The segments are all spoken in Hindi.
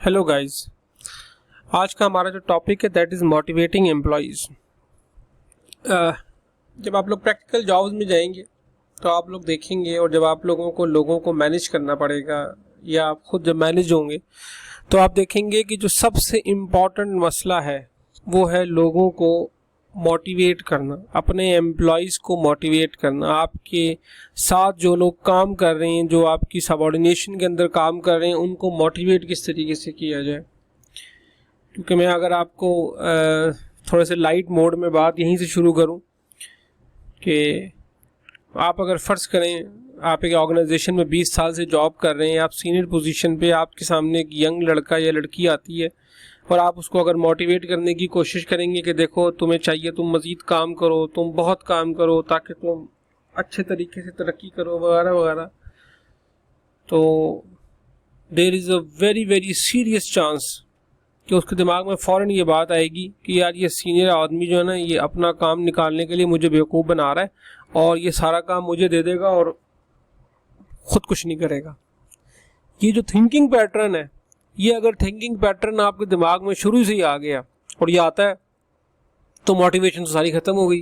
हेलो गाइस, आज का हमारा जो टॉपिक है दैट इज़ मोटिवेटिंग एम्प्लॉयज़। जब आप लोग प्रैक्टिकल जॉब्स में जाएंगे तो आप लोग देखेंगे, और जब आप लोगों को मैनेज करना पड़ेगा या आप खुद जब मैनेज होंगे तो आप देखेंगे कि जो सबसे इम्पॉर्टेंट मसला है वो है लोगों को मोटिवेट करना, अपने एम्प्लॉयज़ को मोटिवेट करना। आपके साथ जो लोग काम कर रहे हैं, जो आपकी सबऑर्डिनेशन के अंदर काम कर रहे हैं, उनको मोटिवेट किस तरीके से किया जाए। क्योंकि मैं अगर आपको थोड़े से लाइट मोड में बात यहीं से शुरू करूं कि आप अगर फ़र्ज़ करें आप एक ऑर्गेनाइजेशन में 20 साल से जॉब कर रहे हैं, आप सीनियर पोजीशन पे, आपके सामने एक यंग लड़का या लड़की आती है और आप उसको अगर मोटिवेट करने की कोशिश करेंगे कि देखो तुम्हें चाहिए तुम मज़ीद काम करो, तुम बहुत काम करो ताकि तुम अच्छे तरीके से तरक्की करो वगैरह वगैरह, तो there is a very very serious chance कि उसके दिमाग में फ़ौरन ये बात आएगी कि यार ये सीनियर आदमी जो है ना, ये अपना काम निकालने के लिए मुझे बेवकूफ़ बना रहा है और ये सारा काम मुझे दे देगा और ख़ुद कुछ नहीं करेगा। ये जो थिंकिंग पैटर्न है, ये अगर थिंकिंग पैटर्न आपके दिमाग में शुरू से ही आ गया और ये आता है तो मोटिवेशन तो सारी ख़त्म हो गई।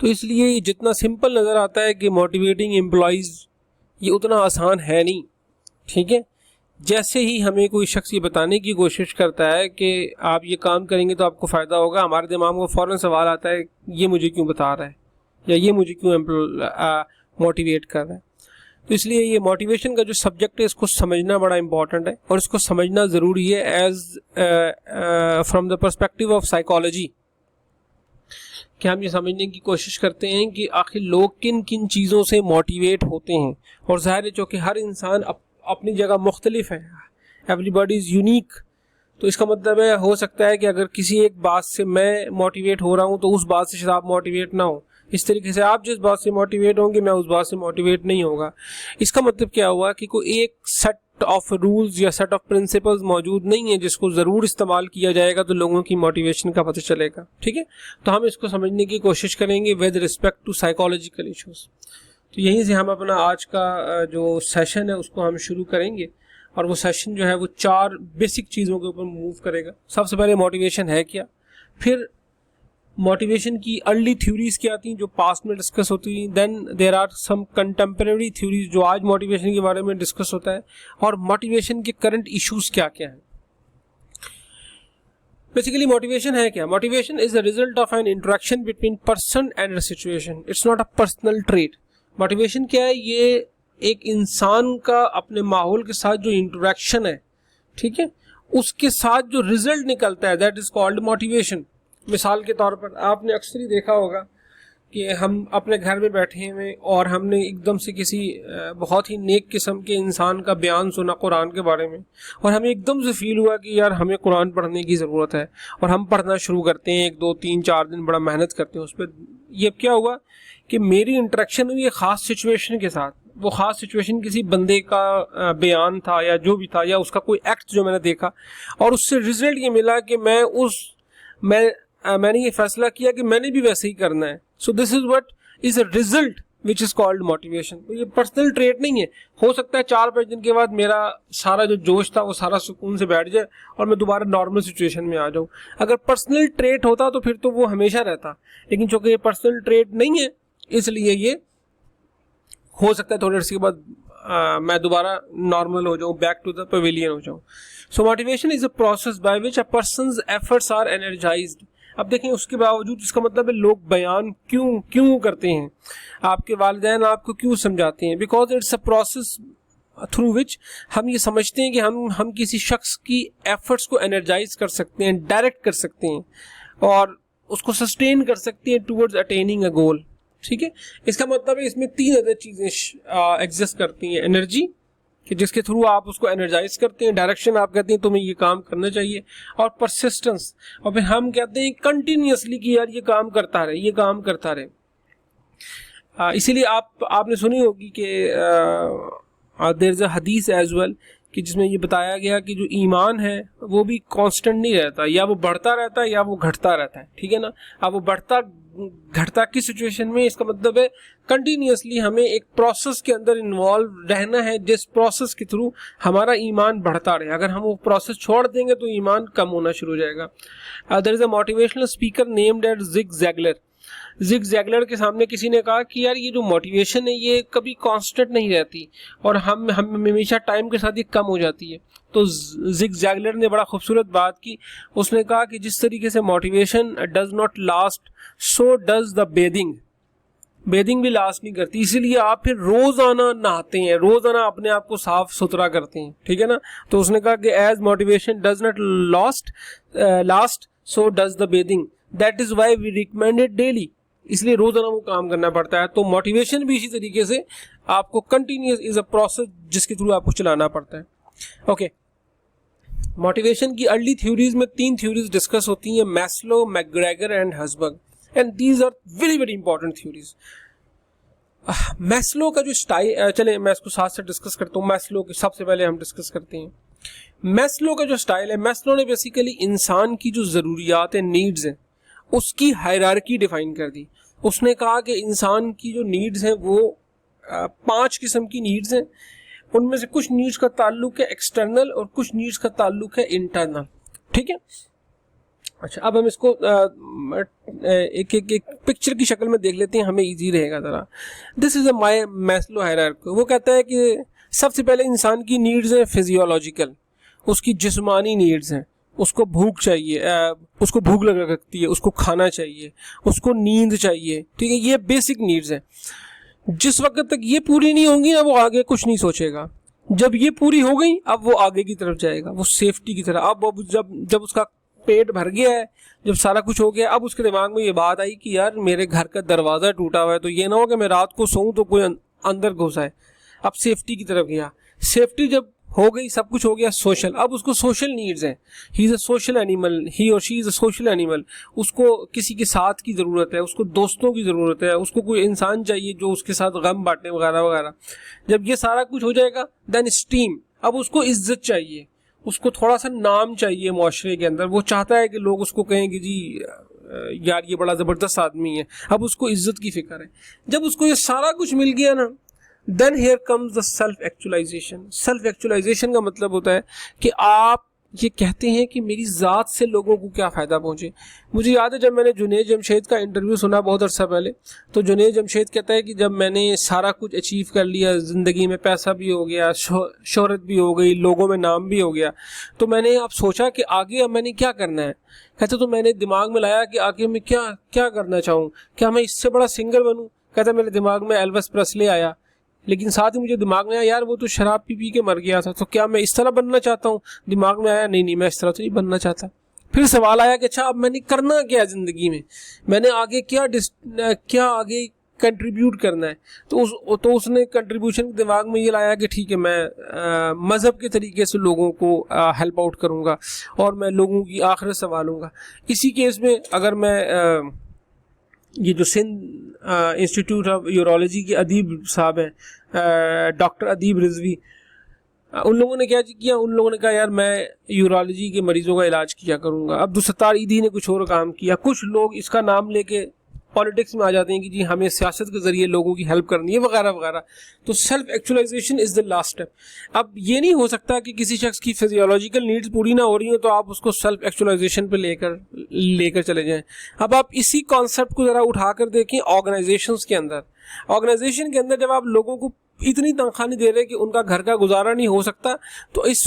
तो इसलिए ये जितना सिंपल नज़र आता है कि मोटिवेटिंग एम्प्लॉयज़, ये उतना आसान है नहीं। ठीक है, जैसे ही हमें कोई शख्स ये बताने की कोशिश करता है कि आप ये काम करेंगे तो आपको फ़ायदा होगा, हमारे दिमाग में फ़ौरन सवाल आता है ये मुझे क्यों बता रहा है या ये मुझे क्यों मोटिवेट कर रहा है। तो इसलिए ये मोटिवेशन का जो सब्जेक्ट है इसको समझना बड़ा इंपॉर्टेंट है और इसको समझना ज़रूरी है as from the perspective of psychology, कि हम ये समझने की कोशिश करते हैं कि आखिर लोग किन किन चीज़ों से मोटिवेट होते हैं। और ज़ाहिर है चूँकि हर इंसान अपनी जगह मुख्तलिफ है, एवरीबॉडी इज़ यूनिक, तो इसका मतलब है हो सकता है कि अगर किसी एक बात से मैं मोटिवेट हो रहा हूँ तो उस बात से शायद आप मोटिवेट ना हो, इस तरीके से आप जिस बात से मोटिवेट होंगे मैं उस बात से मोटिवेट नहीं होगा। इसका मतलब क्या हुआ कि कोई एक सेट ऑफ रूल्स या सेट ऑफ प्रिंसिपल्स मौजूद नहीं है जिसको ज़रूर इस्तेमाल किया जाएगा तो लोगों की मोटिवेशन का पता चलेगा। ठीक है, तो हम इसको समझने की कोशिश करेंगे with respect to psychological issues. तो यहीं से हम अपना आज का जो सेशन है उसको हम शुरू करेंगे और वो सेशन जो है वो 4 बेसिक चीज़ों के ऊपर मूव करेगा। सबसे पहले मोटिवेशन है क्या, फिर मोटिवेशन की अर्ली थ्योरीज क्या थी जो पास्ट में डिस्कस होती थी, then there are some contemporary theories जो आज मोटिवेशन के बारे में डिस्कस होता है, और मोटिवेशन के करंट इश्यूज क्या क्या हैं। बेसिकली मोटिवेशन है क्या? Motivation is the result of N interaction between person and a situation, it's not a personal trait. Motivation क्या है? ये एक इंसान का अपने माहौल के साथ जो इंटरेक्शन है, ठीक है, उसके साथ जो रिजल्ट निकलता है, दैट इज कॉल्ड मोटिवेशन। मिसाल के तौर पर आपने अक्सर ही देखा होगा कि हम अपने घर में बैठे हुए और हमने एकदम से किसी बहुत ही नेक किस्म के इंसान का बयान सुना कुरान के बारे में और हमें एकदम से फील हुआ कि यार हमें कुरान पढ़ने की ज़रूरत है, और हम पढ़ना शुरू करते हैं, 1 2 3 4 दिन बड़ा मेहनत करते हैं उस पर। ये क्या हुआ कि मेरी इंटरेक्शन हुई एक ख़ास सिचुएशन के साथ, वो ख़ास सिचुएशन किसी बंदे का बयान था या जो भी था, या उसका कोई एक्ट जो मैंने देखा, और उससे रिजल्ट ये मिला कि मैंने ये फैसला किया कि मैंने भी वैसे ही करना है। So this is what is a result which is called motivation. तो ये पर्सनल ट्रेट नहीं है। हो सकता है 4-5 दिन के बाद मेरा सारा जो जोश था वो सारा सुकून से बैठ जाए और मैं दोबारा नॉर्मल सिचुएशन में आ जाऊं। अगर पर्सनल ट्रेट होता तो फिर तो वो हमेशा रहता, लेकिन चूंकि ये पर्सनल ट्रेट नहीं है इसलिए ये हो सकता है थोड़ी देर के बाद मैं दोबारा नॉर्मल हो जाऊं, बैक टू द पवेलियन हो जाऊं। So motivation is a process by which a person's efforts are energized. अब देखें, उसके बावजूद इसका मतलब है लोग बयान क्यों करते हैं, आपके वालिदैन आपको क्यों समझाते हैं, because it's a process through which हम ये समझते हैं कि हम किसी शख्स की एफर्ट्स को एनर्जाइज कर सकते हैं, डायरेक्ट कर सकते हैं और उसको सस्टेन कर सकते हैं टूवर्ड्स अटेनिंग अ गोल। ठीक है, इसका मतलब है इसमें 3 अदर चीज़ें एग्जिस्ट करती हैं। एनर्जी, कि जिसके थ्रू आप उसको एनर्जाइज करते हैं, डायरेक्शन आप कहते हैं तुम्हें ये काम करना चाहिए, और परसिस्टेंस, और फिर हम कहते हैं कंटिन्यूसली कि यार ये काम करता रहे। इसीलिए आपने सुनी होगी कि देयर इज अ हदीस एज वेल कि जिसमें ये बताया गया कि जो ईमान है वो भी कांस्टेंट नहीं रहता, या वो बढ़ता रहता है या वो घटता रहता है, ठीक है ना। अब वो बढ़ता घटता की सिचुएशन में, इसका मतलब है कंटिन्यूअसली हमें एक प्रोसेस के अंदर इन्वॉल्व रहना है जिस प्रोसेस के थ्रू हमारा ईमान बढ़ता रहे। अगर हम वो प्रोसेस छोड़ देंगे तो ईमान कम होना शुरू हो जाएगा। There is a motivational speaker named एट जिग ज़ैगलर। जिग ज़ैगलर के सामने किसी ने कहा कि यार ये जो मोटिवेशन है ये कभी कांस्टेंट नहीं रहती और हम हमेशा टाइम के साथ ये कम हो जाती है। तो जिग ज़ैगलर ने बड़ा खूबसूरत बात की। उसने कहा कि जिस तरीके से motivation does not last so does the bathing. Bathing भी लास्ट नहीं करती, इसीलिए आप फिर रोजाना नहाते हैं, रोजाना अपने आप को साफ सुथरा करते हैं, ठीक है ना। तो उसने कहा कि as motivation does not last so does the bathing, that is why we recommend it daily. इसलिए रोजाना वो काम करना पड़ता है। तो मोटिवेशन भी इसी तरीके से आपको कंटिन्यूस इज अ प्रोसेस जिसके थ्रू आपको चलाना पड़ता है। ओके, मोटिवेशन की अर्ली थ्योरीज में 3 थ्योरीज डिस्कस होती हैं, Maslow, McGregor and Herzberg, and these are very very important theories. Maslow का जो स्टाइल, चले मैं इसको साथ से डिस्कस करता हूँ। मैस्लो के सबसे पहले हम डिस्कस करते हैं मैस्लो का जो स्टाइल है। मैस्लो ने बेसिकली इंसान की जो ज़रूरियात है, नीड्स हैं, उसकी हायरार्की डिफाइन कर दी। उसने कहा कि इंसान की जो नीड्स हैं वो 5 किस्म की नीड्स हैं। उनमें से कुछ नीड्स का ताल्लुक है एक्सटर्नल और कुछ नीड्स का ताल्लुक है इंटरनल, ठीक है। अच्छा, अब हम इसको एक पिक्चर की शक्ल में देख लेते हैं, हमें इजी रहेगा ज़रा। This is a my Maslow hierarchy. वो कहता है कि सबसे पहले इंसान की नीड्स हैं फिजियोलॉजिकल, उसकी जिस्मानी नीड्स हैं, उसको भूख चाहिए, उसको भूख लग रखती है, उसको खाना चाहिए, उसको नींद चाहिए, ठीक है। ये बेसिक नीड्स हैं। जिस वक्त तक ये पूरी नहीं होंगी ना वो आगे कुछ नहीं सोचेगा। जब ये पूरी हो गई अब वो आगे की तरफ जाएगा, वो सेफ्टी की तरफ। अब जब उसका पेट भर गया है, जब सारा कुछ हो गया, अब उसके दिमाग में ये बात आई कि यार मेरे घर का दरवाज़ा टूटा हुआ है, तो ये ना हो कि मैं रात को सोऊं तो कोई अंदर घुस आए। अब सेफ्टी की तरफ गया। सेफ्टी जब हो गई, सब कुछ हो गया, सोशल। अब उसको सोशल नीड्स हैं। He is a social animal, he और she is a social animal. उसको किसी के साथ की ज़रूरत है, उसको दोस्तों की ज़रूरत है, उसको कोई इंसान चाहिए जो उसके साथ गम बांटे वगैरह वगैरह। जब ये सारा कुछ हो जाएगा देन स्टीम। अब उसको इज्जत चाहिए, उसको थोड़ा सा नाम चाहिए माशरे के अंदर। वो चाहता है कि लोग उसको कहें कि जी यार ये बड़ा ज़बरदस्त आदमी है। अब उसको इज्जत की फिक्र है। जब उसको ये सारा कुछ मिल गया ना, then here comes the self actualization. Self actualization का मतलब होता है कि आप ये कहते हैं कि मेरी ज़ात से लोगों को क्या फ़ायदा पहुँचे। मुझे याद है जब मैंने जुनैद जमशेद का इंटरव्यू सुना बहुत अरसा पहले, तो जुनैद जमशेद कहता है कि जब मैंने सारा कुछ अचीव कर लिया, ज़िंदगी में पैसा भी हो गया, शोहरत भी हो गई, लोगों में नाम भी हो गया, तो मैंने अब सोचा कि आगे अब मैंने क्या करना है। कहते तो मैंने दिमाग में लाया कि आगे मैं क्या क्या करना चाहूँ, क्या मैं इससे बड़ा सिंगर बनूँ। कहता मेरे दिमाग में एल्विस प्रेस्ले आया, लेकिन साथ ही मुझे दिमाग में आया यार वो तो शराब पी के मर गया था, तो क्या मैं इस तरह बनना चाहता हूँ। दिमाग में आया नहीं मैं इस तरह तो नहीं बनना चाहता। फिर सवाल आया कि अच्छा अब मैंने करना क्या ज़िंदगी में, मैंने आगे क्या आगे कंट्रीब्यूट करना है। तो उसने कंट्रीब्यूशन दिमाग में ये लाया कि ठीक है मैं मज़हब के तरीके से लोगों को हेल्प आउट करूँगा और मैं लोगों की आखिरत संभालूँगा। इसी केस में अगर मैं ये जो सिंध इंस्टीट्यूट ऑफ यूरोलॉजी के अदीब साहब हैं, डॉक्टर अदीब रिजवी, उन लोगों ने क्या किया, उन लोगों ने कहा यार मैं यूरोलॉजी के मरीज़ों का इलाज किया करूँगा। अब्दुल सत्तार ईदी ने कुछ और काम किया। कुछ लोग इसका नाम लेके पॉलिटिक्स में आ जाते हैं कि जी हमें सियासत के ज़रिए लोगों की हेल्प करनी है वगैरह वगैरह। तो self actualization is the last step. अब ये नहीं हो सकता कि किसी शख्स की फिजियोलॉजिकल नीड्स पूरी ना हो रही हो तो आप उसको सेल्फ एक्चुअलाइजेशन पे लेकर चले जाएं। अब आप इसी कॉन्सेप्ट को ज़रा उठा कर देखें ऑर्गेनाइजेशंस के अंदर। ऑर्गेनाइजेशन के अंदर जब आप लोगों को इतनी तनख्वाह नहीं दे रहे कि उनका घर का गुजारा नहीं हो सकता, तो इस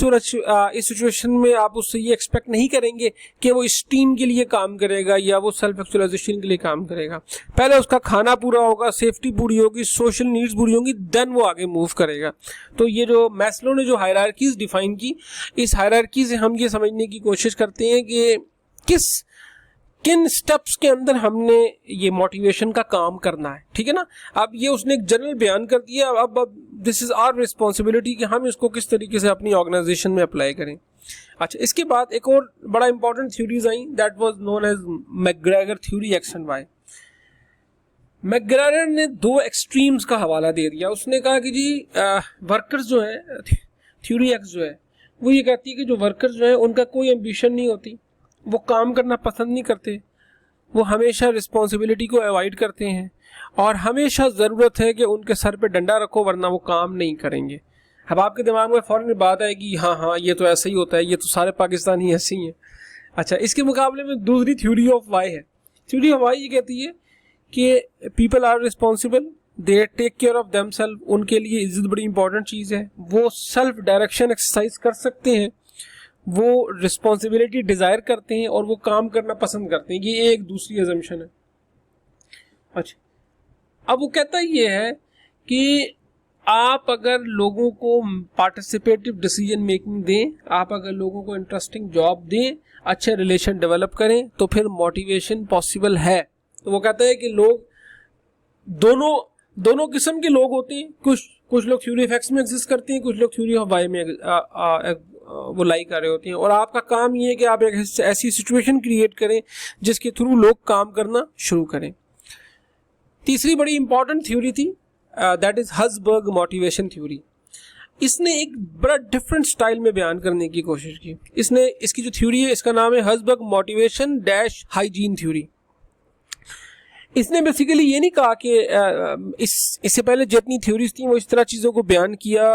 सिचुएशन में आप उससे ये एक्सपेक्ट नहीं करेंगे कि वो इस टीम के लिए काम करेगा या वो सेल्फ एक्चुअलाइजेशन के लिए काम करेगा। पहले उसका खाना पूरा होगा, सेफ्टी पूरी होगी, सोशल नीड्स पूरी होंगी, देन वो आगे मूव करेगा। तो ये जो मैस्लो ने जो हायरार्कीज डिफाइन की, इस हायरार्की से हम ये समझने की कोशिश करते हैं कि किन स्टेप्स के अंदर हमने ये मोटिवेशन का काम करना है, ठीक है ना। अब ये उसने एक जनरल बयान कर दिया। अब दिस इज आवर रिस्पॉन्सिबिलिटी कि हम इसको किस तरीके से अपनी ऑर्गेनाइजेशन में अप्लाई करें। अच्छा, इसके बाद एक और बड़ा इंपॉर्टेंट थ्योरीज आई, that was known as McGregor theory X and Y. McGregor ने 2 एक्सट्रीम्स का हवाला दे दिया। उसने कहा कि जी वर्कर्स जो हैं, थ्योरी एक्स जो है वो ये कहती है कि जो वर्कर्स जो है उनका कोई एम्बिशन नहीं होती, वो काम करना पसंद नहीं करते, वो हमेशा रिस्पॉन्सिबिलिटी को अवॉइड करते हैं और हमेशा ज़रूरत है कि उनके सर पे डंडा रखो वरना वो काम नहीं करेंगे। अब आपके दिमाग में फ़ौरन बात आएगी हाँ ये तो ऐसा ही होता है, ये तो सारे पाकिस्तानी ऐसे ही हैं। अच्छा, इसके मुकाबले में दूसरी थ्योरी ऑफ वाई है। थ्योरी ऑफ वाई ये कहती है कि people are responsible, they take care of themselves, उनके लिए इज्जत बड़ी इंपॉर्टेंट चीज़ है, वो सेल्फ डायरेक्शन एक्सरसाइज कर सकते हैं, वो रिस्पॉन्सिबिलिटी डिज़ायर करते हैं और वो काम करना पसंद करते हैं। ये एक दूसरी अजम्पशन है। अच्छा, अब वो कहता ये है कि आप अगर लोगों को पार्टिसिपेटिव डिसीजन मेकिंग दें, आप अगर लोगों को इंटरेस्टिंग जॉब दें, अच्छे रिलेशन डेवलप करें तो फिर मोटिवेशन पॉसिबल है। तो वो कहता है कि लोग दोनों किस्म के लोग होते हैं, कुछ लोग थ्योरी ऑफ एक्स में एग्जिस्ट करते हैं, कुछ लोग थ्योरी ऑफ वाई में वो लाई कर रहे होते हैं, और आपका काम ये है कि आप एक ऐसी सिचुएशन क्रिएट करें जिसके थ्रू लोग काम करना शुरू करें। तीसरी बड़ी इंपॉर्टेंट थ्योरी थी, दैट इज हर्ट्जबर्ग मोटिवेशन थ्योरी। इसने एक बड़ा डिफरेंट स्टाइल में बयान करने की कोशिश की। इसकी जो थ्योरी है इसका नाम है हर्ट्जबर्ग मोटिवेशन डैश हाइजीन थ्योरी। इसने बेसिकली ये नहीं कहा कि इससे पहले जितनी थ्योरीज थी वो इस तरह चीज़ों को बयान किया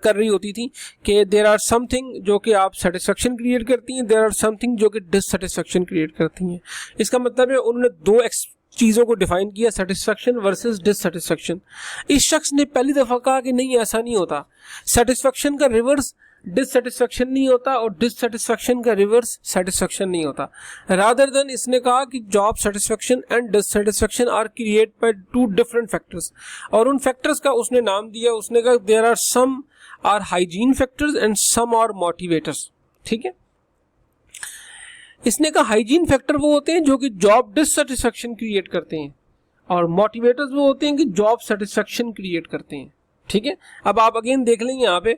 कर रही होती थी कि देयर आर समथिंग जो कि आप सेटिस्फेक्शन क्रिएट करती हैं, देयर आर समथिंग जो कि डिससेटिस्फेक्शन क्रिएट करती हैं। इसका मतलब है उन्होंने दो चीज़ों को डिफाइन किया, सेटिस्फेक्शन वर्सेस डिससेटिस्फेक्शन। इस शख्स ने पहली दफ़ा कहा कि नहीं ऐसा नहीं होता, सेटिस्फेक्शन का रिवर्स डिससेटिस्फेक्शन नहीं होता और डिससेटिस्फेक्शन का रिवर्स सेटिस्फेक्शन नहीं होता। रादर देन इसने कहा कि job satisfaction and dissatisfaction are create by two different factors, और उन फैक्टर्स का उसने नाम दिया, उसने कहा there are some are hygiene factors and some are motivators. ठीक है, इसने कहा हाइजीन फैक्टर वो होते हैं जो कि जॉब डिससेटिस्फेक्शन क्रिएट करते हैं और मोटिवेटर्स वो होते हैं कि जॉब सेटिस्फेक्शन क्रिएट करते हैं। ठीक है, अब आप अगेन देख लेंगे यहाँ पे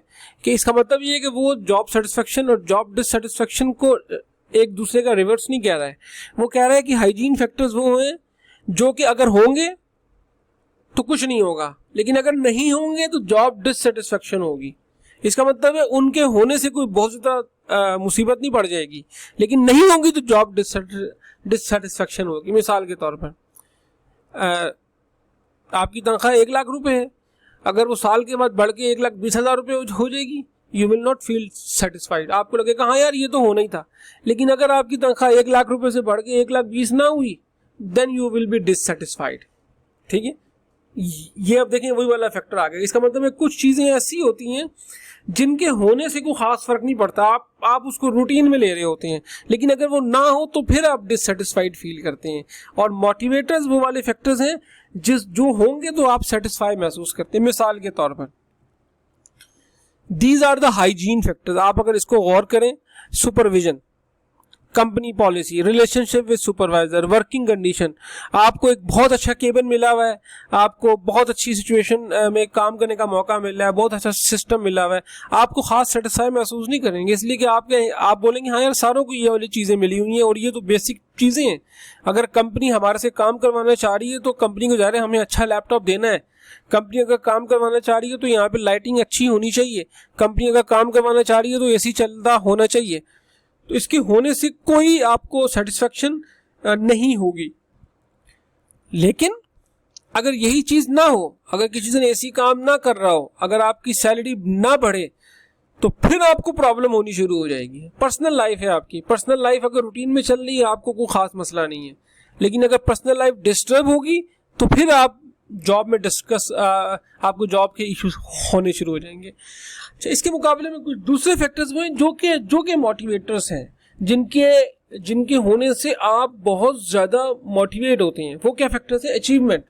कि इसका मतलब ये है कि वो जॉब सेटिस्फेक्शन और जॉब डिससेटिस्फेक्शन को एक दूसरे का रिवर्स नहीं कह रहा है, वो कह रहा है कि हाइजीन फैक्टर्स वो हैं जो कि अगर होंगे तो कुछ नहीं होगा, लेकिन अगर नहीं होंगे तो जॉब डिससेटिस्फेक्शन होगी। इसका मतलब है उनके होने से कोई बहुत ज़्यादा मुसीबत नहीं पड़ जाएगी, लेकिन नहीं होंगी तो जॉब डिससेटिस्फेक्शन होगी। मिसाल के तौर पर आपकी तनख्वाह 1 लाख रुपए है, अगर वो साल के बाद बढ़ के 1,20,000 रुपये हो जाएगी, you will not feel satisfied. आपको लगेगा हाँ यार ये तो होना ही था। लेकिन अगर आपकी तनख्वाह 1 लाख रुपए से बढ़ के 1,20,000 ना हुई, then you will be dissatisfied. ठीक है, ये अब देखें वही वाला फैक्टर आ गया। इसका मतलब है कुछ चीज़ें ऐसी होती हैं जिनके होने से कोई खास फर्क नहीं पड़ता, आप उसको रूटीन में ले रहे होते हैं, लेकिन अगर वो ना हो तो फिर आप डिससेटिस्फाइड फील करते हैं। और मोटिवेटर्स वो वाले फैक्टर्स हैं जो होंगे तो आप सेटिस्फाई महसूस करते हैं। मिसाल के तौर पर these are the hygiene factors. आप अगर इसको गौर करें, supervision, company policy, relationship with supervisor, working condition, आपको एक बहुत अच्छा केबिन मिला हुआ है, आपको बहुत अच्छी सिचुएशन में काम करने का मौका मिल रहा है, बहुत अच्छा सिस्टम मिला हुआ है, आपको खास सेटिस्फाई महसूस नहीं करेंगे, इसलिए कि आप बोलेंगे हाँ यार सारों को ये वाली चीज़ें मिली हुई हैं और ये तो बेसिक चीज़ें हैं। अगर कंपनी हमारे से काम करवाना चाह रही है तो कंपनी को जा रहे हमें अच्छा लैपटॉप देना है, कंपनी अगर काम करवाना चाह रही है तो यहाँ पे लाइटिंग अच्छी होनी चाहिए, कंपनी अगर काम करवाना चाह रही है तो एसी चलता होना चाहिए। तो इसके होने से कोई आपको सेटिस्फेक्शन नहीं होगी। लेकिन अगर यही चीज ना हो, अगर किसी दिन एसी काम ना कर रहा हो, अगर आपकी सैलरी ना बढ़े, तो फिर आपको प्रॉब्लम होनी शुरू हो जाएगी। पर्सनल लाइफ है आपकी, पर्सनल लाइफ अगर रूटीन में चल रही है आपको कोई खास मसला नहीं है, लेकिन अगर पर्सनल लाइफ डिस्टर्ब होगी तो फिर आप जॉब में आपको जॉब के इश्यूज होने शुरू हो जाएंगे। अच्छा, इसके मुकाबले में कुछ दूसरे फैक्टर्स वो हैं जो कि मोटिवेटर्स हैं, जिनके होने से आप बहुत ज़्यादा मोटिवेट होते हैं। वो क्या फैक्टर्स हैं? अचीवमेंट,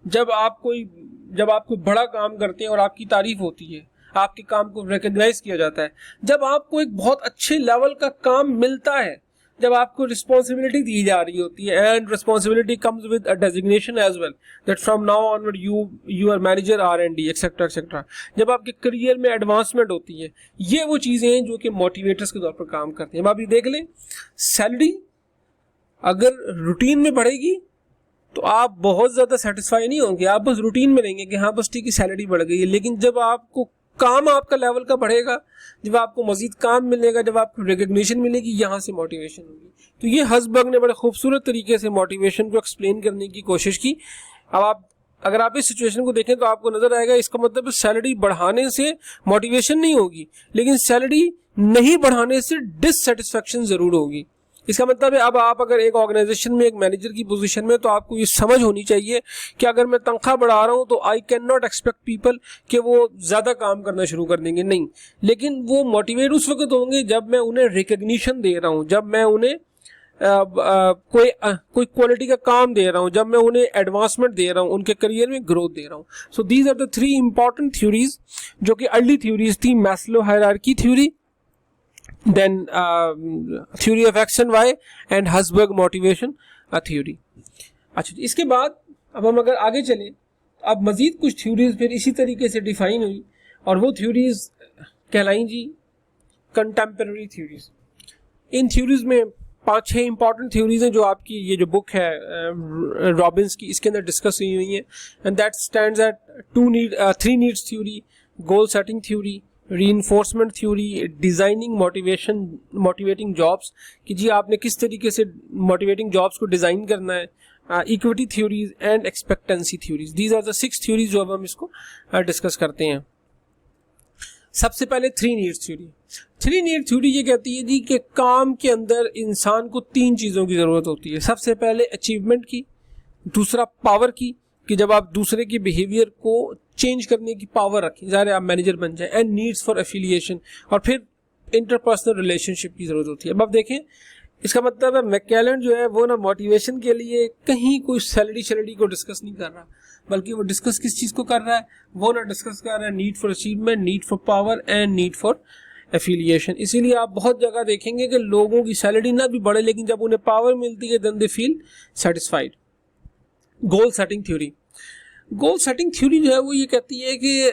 जब आप कोई बड़ा काम करते हैं और आपकी तारीफ होती है, आपके काम को रिकग्नाइज किया जाता है, जब आपको एक बहुत अच्छे लेवल का काम मिलता है, जब आपको रिस्पॉन्सिबिलिटी दी जा रही होती है, and responsibility comes with a designation as well, that from now onward you are manager R&D etcetera etcetera, जब आपके करियर में एडवांसमेंट होती है, ये वो चीज़ें हैं जो कि मोटिवेटर्स के तौर पर काम करते हैं। अब आप ये देख लें, सैलरी अगर रूटीन में बढ़ेगी तो आप बहुत ज़्यादा सेटिस्फाई नहीं होंगे, आप बस रूटीन में रहेंगे कि हाँ बस ठीक है सैलरी बढ़ गई है। लेकिन जब आपको काम आपका लेवल का बढ़ेगा, जब आपको मजीद काम मिलेगा, जब आपको रिकग्निशन मिलेगी, यहाँ से मोटिवेशन होगी। तो ये हर्ट्जबर्ग ने बड़े खूबसूरत तरीके से मोटिवेशन को एक्सप्लेन करने की कोशिश की। अब अगर आप इस सिचुएशन को देखें तो आपको नजर आएगा इसका मतलब सैलरी बढ़ाने से मोटिवेशन नहीं होगी, लेकिन सैलरी नहीं बढ़ाने से डिससेटिस्फैक्शन जरूर होगी। इसका मतलब है अब आप अगर एक ऑर्गेनाइजेशन में एक मैनेजर की पोजीशन में, तो आपको ये समझ होनी चाहिए कि अगर मैं तनख्वाह बढ़ा रहा हूं तो I can not expect people कि वो ज्यादा काम करना शुरू कर देंगे, नहीं, लेकिन वो मोटिवेट उस वक्त होंगे जब मैं उन्हें रिकग्निशन दे रहा हूं, जब मैं उन्हें कोई क्वालिटी का काम दे रहा हूं, जब मैं उन्हें एडवांसमेंट दे रहा हूं, उनके करियर में ग्रोथ दे रहा हूं। So these are the 3 important theories जो कि अर्ली थ्योरीज थी, Maslow hierarchy theory, then theory of X and Y and Husberg motivation theory। अच्छा, इसके बाद अब हम अगर आगे चलें, अब मजीद कुछ थ्योरीज फिर इसी तरीके से डिफाइन हुई और वो थ्योरीज कहलाई जी कंटेम्पररी थ्योरीज। इन थ्योरीज में 5-6 इंपॉर्टेंट थ्योरीज हैं जो आपकी ये जो बुक है रॉबिन्स की, इसके अंदर डिस्कस हुई हैं, and that stands eight 3 needs theory, goal setting theory, reinforcement theory, designing motivating jobs कि जी आपने किस तरीके से मोटिवेटिंग जॉब्स को डिजाइन करना है, equity theories and expectancy theories. These are the 6 theories जो अब हम इसको डिस्कस करते हैं। सबसे पहले 3 नीड्स थ्योरी। 3 नीड थ्योरी ये कहती है जी कि काम के अंदर इंसान को 3 चीजों की जरूरत होती है। सबसे पहले अचीवमेंट की, दूसरा पावर की कि जब आप दूसरे के बिहेवियर को चेंज करने की पावर रखें, ज़ाहिर है आप मैनेजर बन जाए, एंड नीड्स फॉर एफिलिएशन, और फिर इंटरपर्सनल रिलेशनशिप की जरूरत होती है। अब आप देखें, इसका मतलब है मैकलेलन जो है वो ना मोटिवेशन के लिए कहीं कोई सैलरी को डिस्कस नहीं कर रहा, बल्कि वो डिस्कस किस चीज़ को कर रहा है, वो ना डिस्कस कर रहा है need for achievement, need for power and need for affiliation. इसीलिए आप बहुत जगह देखेंगे कि लोगों की सैलरी ना भी बढ़े, लेकिन जब उन्हें पावर मिलती है then they feel satisfied. Goal setting theory. Goal setting theory जो है वो ये कहती है कि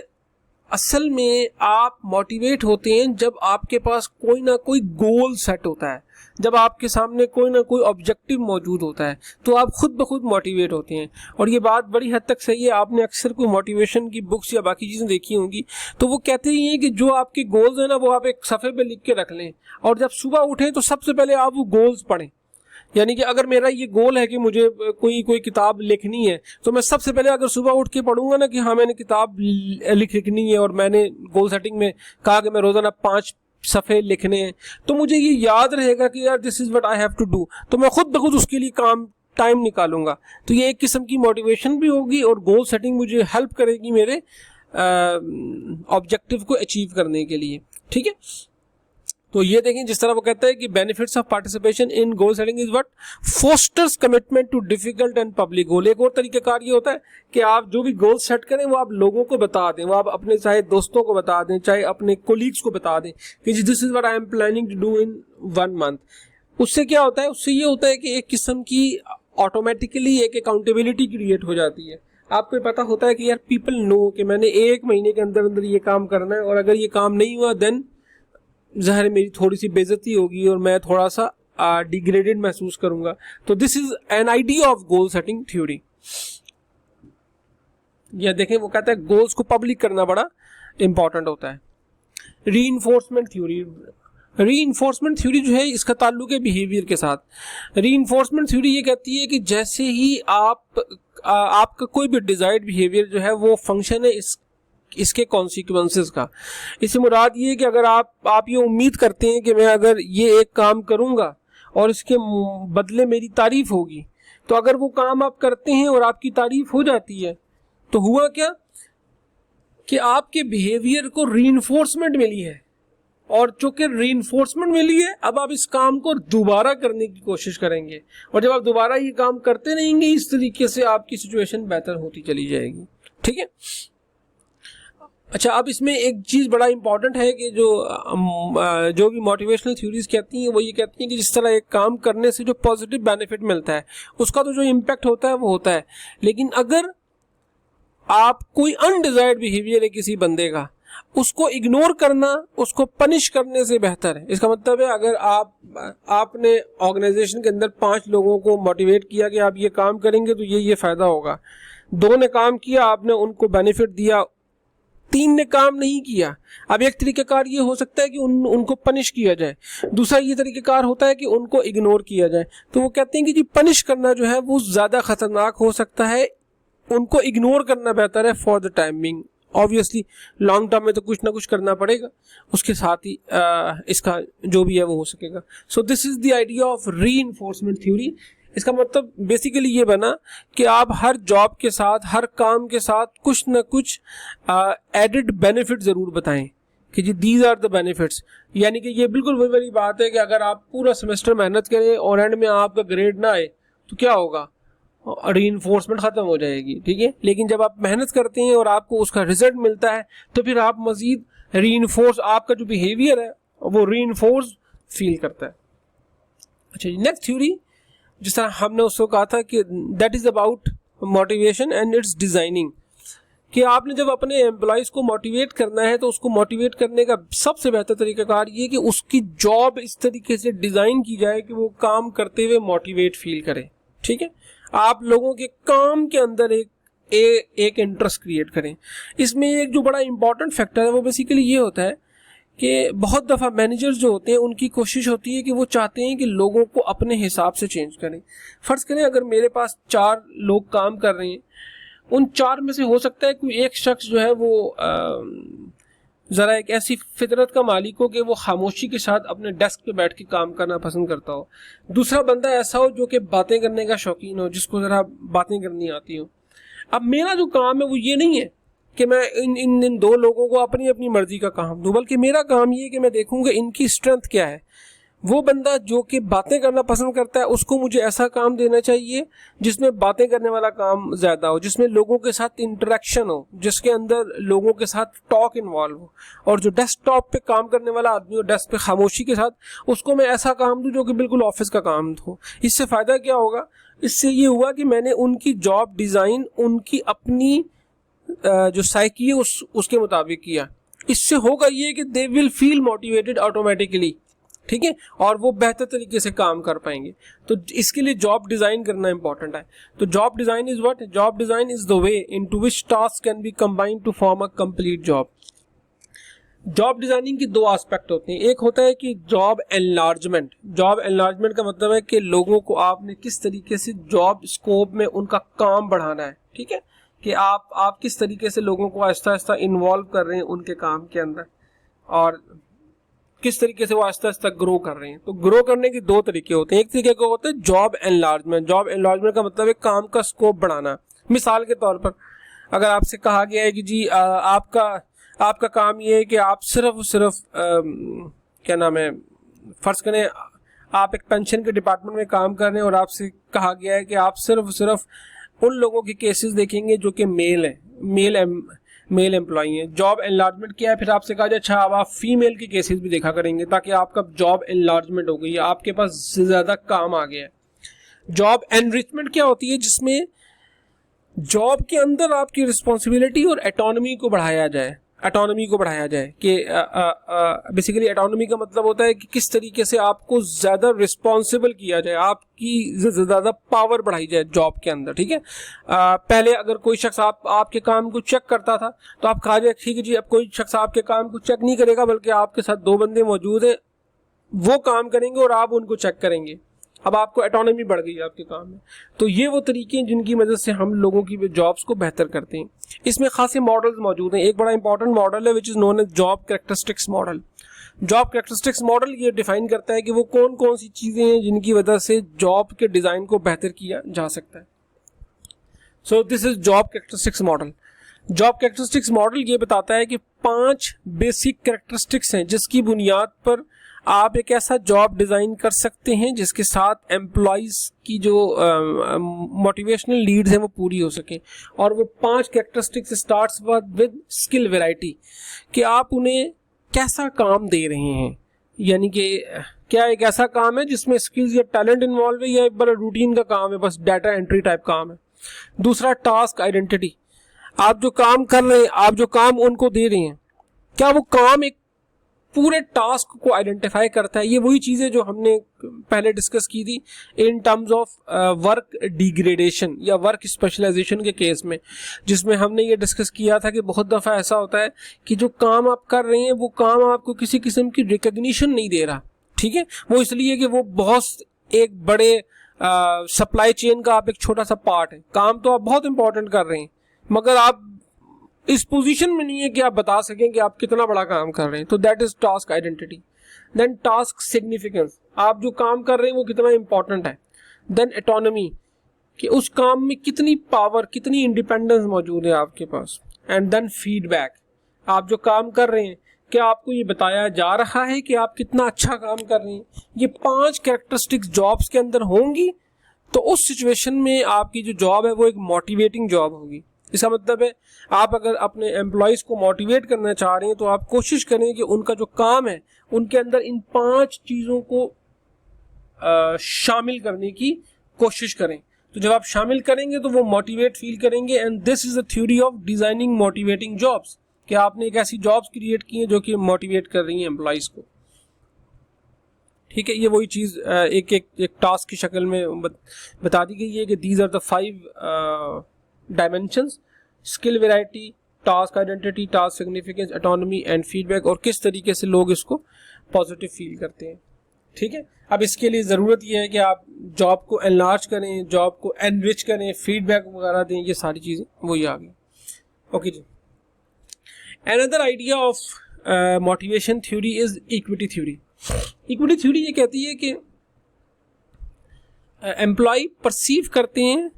असल में आप मोटिवेट होते हैं जब आपके पास कोई ना कोई गोल सेट होता है, जब आपके सामने कोई ना कोई ऑब्जेक्टिव मौजूद होता है, तो आप खुद ब खुद मोटिवेट होते हैं। और ये बात बड़ी हद तक सही है, आपने अक्सर कोई मोटिवेशन की बुक्स या बाकी चीज़ें देखी होंगी, तो वो कहते ही हैं कि जो आपके गोल्स हैं ना वो आप एक सफ़े पे लिख के रख लें, और जब सुबह उठें तो सबसे पहले आप वो गोल्स पढ़ें। यानी कि अगर मेरा ये गोल है कि मुझे कोई किताब लिखनी है, तो मैं सबसे पहले अगर सुबह उठ के पढ़ूंगा ना कि हाँ मैंने किताब लिखनी है और मैंने गोल सेटिंग में कहा कि मैं रोजाना 5 सफ़े लिखने हैं, तो मुझे ये याद रहेगा कि यार this is what I have to do, तो मैं खुद ब खुद उसके लिए टाइम निकालूंगा। तो ये एक किस्म की मोटिवेशन भी होगी और गोल सेटिंग मुझे हेल्प करेगी मेरे ऑब्जेक्टिव को अचीव करने के लिए। ठीक है, तो ये देखें जिस तरह वो कहता है कि benefits of participation in goal setting is what fosters commitment to difficult and public goal. एक और तरीकाकार ये होता है कि आप जो भी गोल सेट करें वो आप लोगों को बता दें, वो आप अपने चाहे दोस्तों को बता दें, चाहे अपने कोलीग्स को बता दें कि this is what I am planning to do in 1 month. उससे क्या होता है, उससे ये होता है कि एक किस्म की ऑटोमेटिकली एक अकाउंटेबिलिटी क्रिएट हो जाती है। आपको पता होता है कि यार पीपल नो कि मैंने 1 महीने के अंदर अंदर ये काम करना है, और अगर ये काम नहीं हुआ देन ज़ाहिर मेरी थोड़ी सी बेइज्जती होगी और मैं थोड़ा सा डिग्रेडेड महसूस करूंगा। तो this is an idea of goal setting theory. या देखें वो कहता है गोल्स को पब्लिक करना बड़ा इंपॉर्टेंट होता है। Reinforcement theory. रीइंफोर्समेंट थ्योरी जो है इसका ताल्लुक है बिहेवियर के साथ। रीइंफोर्समेंट थ्योरी ये कहती है कि जैसे ही आपका कोई भी डिजायर्ड बिहेवियर जो है वो फंक्शन है इसके कॉन्सिक्वेंसेस का। इससे मुराद ये है कि अगर आप ये उम्मीद करते हैं कि मैं अगर ये एक काम करूंगा और इसके बदले मेरी तारीफ होगी, तो अगर वो काम आप करते हैं और आपकी तारीफ हो जाती है तो हुआ क्या कि आपके बिहेवियर को रीइंफोर्समेंट मिली है, और चूंकि रीइंफोर्समेंट मिली है अब आप इस काम को दोबारा करने की कोशिश करेंगे, और जब आप दोबारा ये काम करते रहेंगे इस तरीके से आपकी सिचुएशन बेहतर होती चली जाएगी। ठीक है, अच्छा अब इसमें एक चीज़ बड़ा इंपॉर्टेंट है कि जो भी मोटिवेशनल थ्योरीज कहती हैं वो ये कहती हैं कि जिस तरह एक काम करने से जो पॉजिटिव बेनिफिट मिलता है उसका तो जो इम्पैक्ट होता है वो होता है, लेकिन अगर आप कोई अनडिजायर्ड बिहेवियर है किसी बंदे का, उसको इग्नोर करना, उसको पनिश करने से बेहतर है। इसका मतलब है अगर आपने ऑर्गेनाइजेशन के अंदर 5 लोगों को मोटिवेट किया कि आप ये काम करेंगे तो ये फ़ायदा होगा, 2 ने काम किया, आपने उनको बेनिफिट दिया, तीन ने काम नहीं किया। अब एक तरीक़ाकार ये हो सकता है कि उनको पनिश किया जाए, दूसरा ये तरीक़ाकार होता है कि उनको इग्नोर किया जाए। तो वो कहते हैं कि जी पनिश करना जो है वो ज़्यादा ख़तरनाक हो सकता है, उनको इग्नोर करना बेहतर है for the time being. Obviously long term में तो कुछ ना कुछ करना पड़ेगा, उसके साथ ही इसका जो भी है वो हो सकेगा। So this is the idea of reinforcement theory. इसका मतलब बेसिकली ये बना कि आप हर जॉब के साथ, हर काम के साथ कुछ ना कुछ एडिड बेनिफिट ज़रूर बताएं कि जी दीज आर द बेनिफिट्स। यानी कि ये बिल्कुल वही वाली बात है कि अगर आप पूरा सेमेस्टर मेहनत करें और एंड में आपका ग्रेड ना आए तो क्या होगा, रीइंफोर्समेंट ख़त्म हो जाएगी, ठीक है। लेकिन जब आप मेहनत करते हैं और आपको उसका रिजल्ट मिलता है तो फिर आप मज़ीद रीइंफोर्स, आपका जो बिहेवियर है वो रीइंफोर्स फील करता है। अच्छा, नेक्स्ट थ्योरी जिस तरह हमने उसको कहा था कि that is about motivation and it's designing, कि आपने जब अपने एम्प्लॉयज़ को मोटिवेट करना है तो उसको मोटिवेट करने का सबसे बेहतर तरीक़ाकार ये कि उसकी जॉब इस तरीके से डिज़ाइन की जाए कि वो काम करते हुए मोटिवेट फील करे, ठीक है। आप लोगों के काम के अंदर एक इंटरेस्ट क्रिएट करें। इसमें एक जो बड़ा इंपॉर्टेंट फैक्टर है वो बेसिकली ये होता है कि बहुत दफ़ा मैनेजर्स जो होते हैं उनकी कोशिश होती है कि वो चाहते हैं कि लोगों को अपने हिसाब से चेंज करें। फ़र्ज़ करें अगर मेरे पास 4 लोग काम कर रहे हैं, उन 4 में से हो सकता है कोई एक शख्स जो है वो ज़रा एक ऐसी फितरत का मालिक हो कि वो खामोशी के साथ अपने डेस्क पे बैठ के काम करना पसंद करता हो। दूसरा बंदा ऐसा हो जो कि बातें करने का शौकीन हो, जिसको ज़रा बातें करनी आती हो। अब मेरा जो काम है वो ये नहीं है कि मैं इन 2 लोगों को अपनी अपनी मर्जी का काम दूँ, बल्कि मेरा काम ये है कि मैं देखूँगा इनकी स्ट्रेंथ क्या है। वो बंदा जो कि बातें करना पसंद करता है उसको मुझे ऐसा काम देना चाहिए जिसमें बातें करने वाला काम ज़्यादा हो, जिसमें लोगों के साथ इंटरेक्शन हो, जिसके अंदर लोगों के साथ टॉक इन्वॉल्व हो। और जो डेस्कटॉप पे काम करने वाला आदमी हो डेस्क पे खामोशी के साथ, उसको मैं ऐसा काम दूँ जो कि बिल्कुल ऑफिस का काम हो। इससे फ़ायदा क्या होगा, इससे ये हुआ कि मैंने उनकी जॉब डिज़ाइन उनकी अपनी जो साइकी है उसके मुताबिक किया। इससे होगा ये कि they will feel motivated automatically, ठीक है, और वो बेहतर तरीके से काम कर पाएंगे। तो इसके लिए जॉब डिज़ाइन करना इंपॉर्टेंट है। तो job design is what? Job design is the way into which task can be combined to form a complete job. Job designing की 2 एस्पेक्ट होते हैं। एक होता है कि जॉब एनलार्जमेंट। जॉब एनलार्जमेंट का मतलब है कि लोगों को आपने किस तरीके से जॉब स्कोप में उनका काम बढ़ाना है, ठीक है, कि आप किस तरीके से लोगों को आहिस्ता आहिस्ता इन्वॉल्व कर रहे हैं उनके काम के अंदर और किस तरीके से वो आहिस्ता आहिस्ता ग्रो कर रहे हैं। तो ग्रो करने के 2 तरीके होते हैं। एक तरीके का होता है जॉब एनलार्जमेंट। जॉब एनलार्जमेंट का मतलब है काम का स्कोप बढ़ाना। मिसाल के तौर पर अगर आपसे कहा गया है कि जी आपका काम ये है कि आप सिर्फ क्या नाम है, फ़र्ज़ करें आप एक पेंशन के डिपार्टमेंट में काम कर रहे हैं और आपसे कहा गया है कि आप सिर्फ उन लोगों के केसेस देखेंगे जो कि मेल एम्प्लॉई हैं। जॉब एनलार्जमेंट क्या है, फिर आपसे कहा जाए अच्छा अब आप फीमेल के केसेस भी देखा करेंगे ताकि आपका जॉब एनलार्जमेंट हो गई, आपके पास ज़्यादा काम आ गया है। जॉब एनरिचमेंट क्या होती है, जिसमें जॉब के अंदर आपकी रिस्पॉन्सिबिलिटी और एटोनमी को बढ़ाया जाए कि बेसिकली एटोनमी का मतलब होता है कि किस तरीके से आपको ज़्यादा रिस्पॉन्सिबल किया जाए, आपकी ज़्यादा पावर बढ़ाई जाए जॉब के अंदर, ठीक है। पहले अगर कोई शख्स आपके काम को चेक करता था तो आप कहा जाए ठीक है जी अब कोई शख्स आपके काम को चेक नहीं करेगा बल्कि आपके साथ 2 बंदे मौजूद हैं, वो काम करेंगे और आप उनको चेक करेंगे। अब आपको एटोनमी बढ़ गई आपके काम में। तो ये वो तरीके हैं जिनकी मदद से हम लोगों की जॉब्स को बेहतर करते हैं। इसमें खासे मॉडल्स मौजूद हैं। एक बड़ा इंपॉर्टेंट मॉडल है which is known as job characteristics model. Job characteristics model ये डिफाइन करता है कि वो कौन कौन सी चीज़ें हैं जिनकी वजह से जॉब के डिज़ाइन को बेहतर किया जा सकता है। So this is job characteristics model. Job characteristics model ये बताता है कि 5 बेसिक कैरेक्टरिस्टिक्स हैं जिसकी बुनियाद पर आप एक ऐसा जॉब डिज़ाइन कर सकते हैं जिसके साथ एम्प्लॉइज़ की जो मोटिवेशनल नीड्स हैं वो पूरी हो सकें। और वो 5 characteristics starts with skill variety, कि आप उन्हें कैसा काम दे रहे हैं, यानी कि क्या एक ऐसा काम है जिसमें स्किल्स या टैलेंट इन्वॉल्व है या एक बड़ा रूटीन का काम है, बस डाटा एंट्री टाइप काम है। दूसरा टास्क आइडेंटिटी, आप जो काम कर रहे हैं, आप जो काम उनको दे रहे हैं, क्या वो काम एक पूरे टास्क को आइडेंटिफाई करता है। ये वही चीज़ है जो हमने पहले डिस्कस की थी in terms of work degradation या वर्क स्पेशलाइजेशन के केस में, जिसमें हमने ये डिस्कस किया था कि बहुत दफ़ा ऐसा होता है कि जो काम आप कर रहे हैं वो काम आपको किसी किस्म की रिकग्निशन नहीं दे रहा, ठीक है। वो इसलिए कि वो बहुत एक बड़े सप्लाई चेन का आप एक छोटा सा पार्ट है। काम तो आप बहुत इंपॉर्टेंट कर रहे हैं, मगर आप इस पोजीशन में नहीं है कि आप बता सकें कि आप कितना बड़ा काम कर रहे हैं। तो that is task identity. Then task significance, आप जो काम कर रहे हैं वो कितना इंपॉर्टेंट है। देन ऑटोनॉमी, कि उस काम में कितनी पावर, कितनी इंडिपेंडेंस मौजूद है आपके पास। एंड देन फीडबैक, आप जो काम कर रहे हैं क्या आपको ये बताया जा रहा है कि आप कितना अच्छा काम कर रहे हैं। ये 5 कैरेक्टरिस्टिक्स जॉब्स के अंदर होंगी तो उस सिचुएशन में आपकी जो जॉब है वो एक मोटिवेटिंग जॉब होगी। इसका मतलब है आप अगर अपने एम्प्लॉयज को मोटिवेट करना चाह रहे हैं तो आप कोशिश करें कि उनका जो काम है उनके अंदर इन 5 चीज़ों को शामिल करने की कोशिश करें। तो जब आप शामिल करेंगे तो वो मोटिवेट फील करेंगे। And this is the theory of designing motivating jobs, कि आपने एक ऐसी जॉब्स क्रिएट की हैं जो कि मोटिवेट कर रही हैं एम्प्लॉयज को, ठीक है। ये वही चीज़ एक टास्क की शक्ल में बता दी गई है कि these are the 5 dimensions: skill variety, task identity, task significance, autonomy and feedback, और किस तरीके से लोग इसको पॉजिटिव फील करते हैं, ठीक है। अब इसके लिए ज़रूरत यह है कि आप जॉब को एनलार्ज करें, जॉब को एनरिच करें, फीडबैक वगैरह दें, ये सारी चीज़ें वही आ गई। ओके जी। Another idea of motivation theory is equity theory. Equity theory ये कहती है कि एम्प्लॉय परसीव करते हैं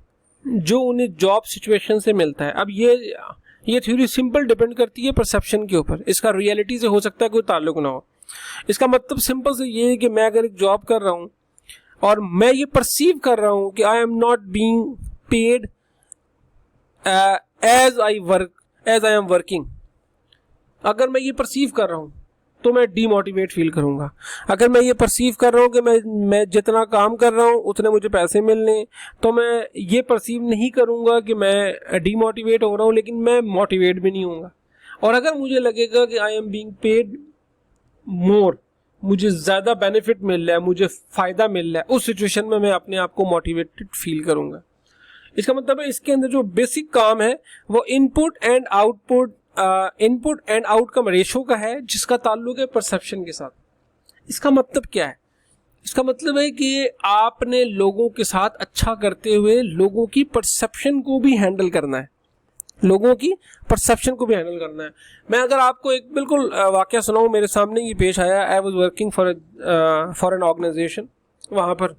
जो उन्हें जॉब सिचुएशन से मिलता है। अब ये थ्योरी सिंपल डिपेंड करती है परसेप्शन के ऊपर, इसका रियलिटी से हो सकता है कोई ताल्लुक ना हो। इसका मतलब सिंपल से ये है कि मैं अगर एक जॉब कर रहा हूँ और मैं ये परसीव कर रहा हूँ कि I am not being paid as I am working, अगर मैं ये परसीव कर रहा हूँ तो मैं डीमोटिवेट फील करूँगा। अगर मैं ये परसीव कर रहा हूँ कि मैं जितना काम कर रहा हूँ उतने मुझे पैसे मिलने, तो मैं ये परसीव नहीं करूँगा कि मैं डीमोटिवेट हो रहा हूँ, लेकिन मैं मोटिवेट भी नहीं होऊंगा। और अगर मुझे लगेगा कि I am being paid more, मुझे ज़्यादा बेनिफिट मिल रहा है, मुझे फ़ायदा मिल रहा है, उस सिचुएशन में मैं अपने आप को मोटिवेटेड फील करूँगा। इसका मतलब है इसके अंदर जो बेसिक काम है वो इनपुट एंड आउटकम रेशो का है, जिसका ताल्लुक है परसेप्शन के साथ। इसका मतलब क्या है? इसका मतलब है कि आपने लोगों के साथ अच्छा करते हुए लोगों की परसेप्शन को भी हैंडल करना है, लोगों की परसेप्शन को भी हैंडल करना है। मैं अगर आपको एक बिल्कुल वाकया सुनाऊं, मेरे सामने ये पेश आया। I was working for an organization. वहाँ पर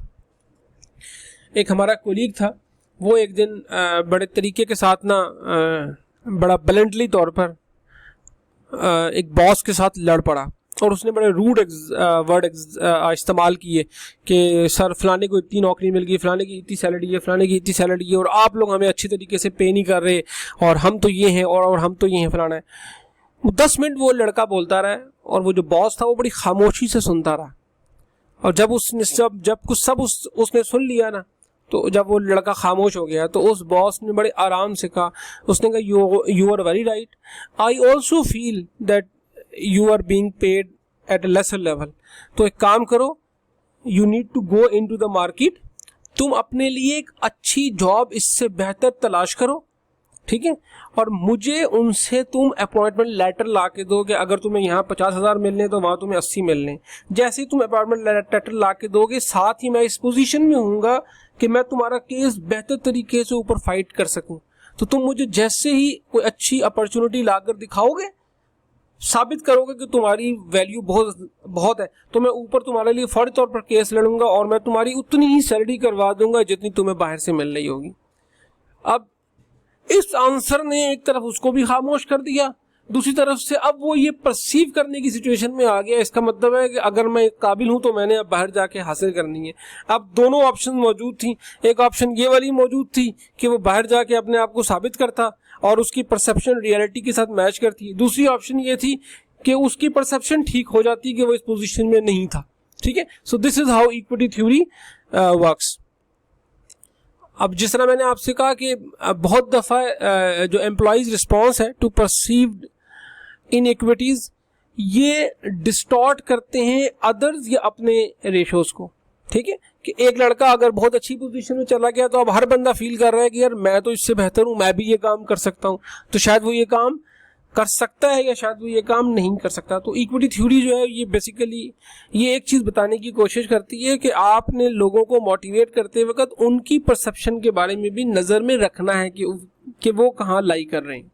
एक हमारा कोलीग था, वो एक दिन बड़े तरीके के साथ ना बड़ा ब्लंटली तौर पर एक बॉस के साथ लड़ पड़ा, और उसने बड़े रूड वर्ड इस्तेमाल किए कि सर फलाने को इतनी नौकरी मिल गई, फलाने की इतनी सैलरी है, फलाने की इतनी सैलरी है, और आप लोग हमें अच्छी तरीके से पे नहीं कर रहे, और हम तो ये हैं और हम तो ये हैं, फलाना है। 10 मिनट वो लड़का बोलता रहा, और वो जो बॉस था वो बड़ी खामोशी से सुनता रहा। और जब उसने सुन लिया ना, तो जब वो लड़का खामोश हो गया तो उस बॉस ने बड़े आराम से कहा, उसने कहा you are very right, I also feel that you are being paid at a lesser level. तो एक काम करो, you need to go into the market, तुम अपने लिए एक अच्छी जॉब इससे बेहतर तलाश करो, ठीक है, और मुझे उनसे तुम अपॉइंटमेंट लेटर ला के दो कि अगर तुम्हें यहाँ 50,000 मिलने तो वहाँ तुम्हें 80 मिलने। जैसे ही तुम अपॉइंटमेंट लेटर ला के दोगे, साथ ही मैं इस पोजीशन में हूँगा कि मैं तुम्हारा केस बेहतर तरीके से ऊपर फाइट कर सकूँ। तो तुम मुझे जैसे ही कोई अच्छी अपॉर्चुनिटी लाकर दिखाओगे, साबित करोगे कि तुम्हारी वैल्यू बहुत है, तो मैं ऊपर तुम्हारे लिए फौरी तौर पर केस लड़ूंगा और मैं तुम्हारी उतनी ही सैलरी करवा दूंगा जितनी तुम्हें बाहर से मिल रही होगी। अब इस आंसर ने एक तरफ उसको भी खामोश कर दिया, दूसरी तरफ से अब वो ये परसीव करने की सिचुएशन में आ गया। इसका मतलब है कि अगर मैं काबिल हूं तो मैंने अब बाहर जाके हासिल करनी है। अब दोनों ऑप्शन मौजूद थी। एक ऑप्शन ये वाली मौजूद थी कि वो बाहर जाके अपने आप को साबित करता और उसकी परसेप्शन रियलिटी के साथ मैच करती। दूसरी ऑप्शन ये थी कि उसकी परसेप्शन ठीक हो जाती कि वो इस पोजीशन में नहीं था, ठीक है। So this is how equity theory works. अब जिस तरह मैंने आपसे कहा कि बहुत दफ़ा जो एम्प्लॉयज़ रिस्पॉन्स है टू परसीव्ड इनइक्विटीज़, ये डिस्टॉर्ट करते हैं अदर्स या अपने रेशोज को। ठीक है, कि एक लड़का अगर बहुत अच्छी पोजीशन में चला गया तो अब हर बंदा फील कर रहा है कि यार मैं तो इससे बेहतर हूं, मैं भी ये काम कर सकता हूं, तो शायद वो ये काम कर सकता है या शायद वो ये काम नहीं कर सकता। तो इक्विटी थ्योरी जो है ये बेसिकली ये एक चीज बताने की कोशिश करती है कि आपने लोगों को मोटिवेट करते वक्त उनकी परसेप्शन के बारे में भी नजर में रखना है कि वो कहाँ लाई कर रहे हैं।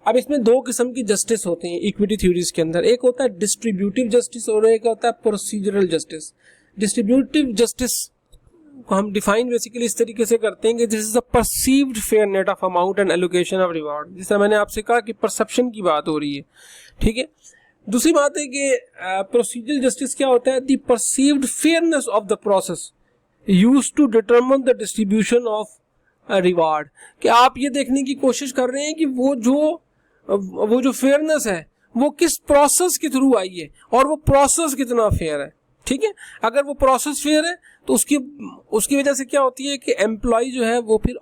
अब इसमें दो किस्म की जस्टिस होते हैं इक्विटी थ्योरीज के अंदर, एक होता है डिस्ट्रीब्यूटिव जस्टिस और एक होता है प्रोसीजरल जस्टिस। डिस्ट्रीब्यूटिव जस्टिस को हम डिफाइन बेसिकली इस तरीके से करते हैं कि this is a perceived fair net of amount and allocation of reward. जिस तरह मैंने आपसे कहा कि परसेप्शन की बात हो रही है। ठीक है, दूसरी बात है कि प्रोसीजरल जस्टिस क्या होता है, the perceived fairness of the process used to determine the distribution of reward. कि आप ये देखने की कोशिश कर रहे हैं कि वो जो फेयरनेस है वो किस प्रोसेस के थ्रू आई है और वो प्रोसेस कितना फेयर है। ठीक है, अगर वो प्रोसेस फेयर है तो उसकी वजह से क्या होती है कि एम्प्लॉय जो है वो फिर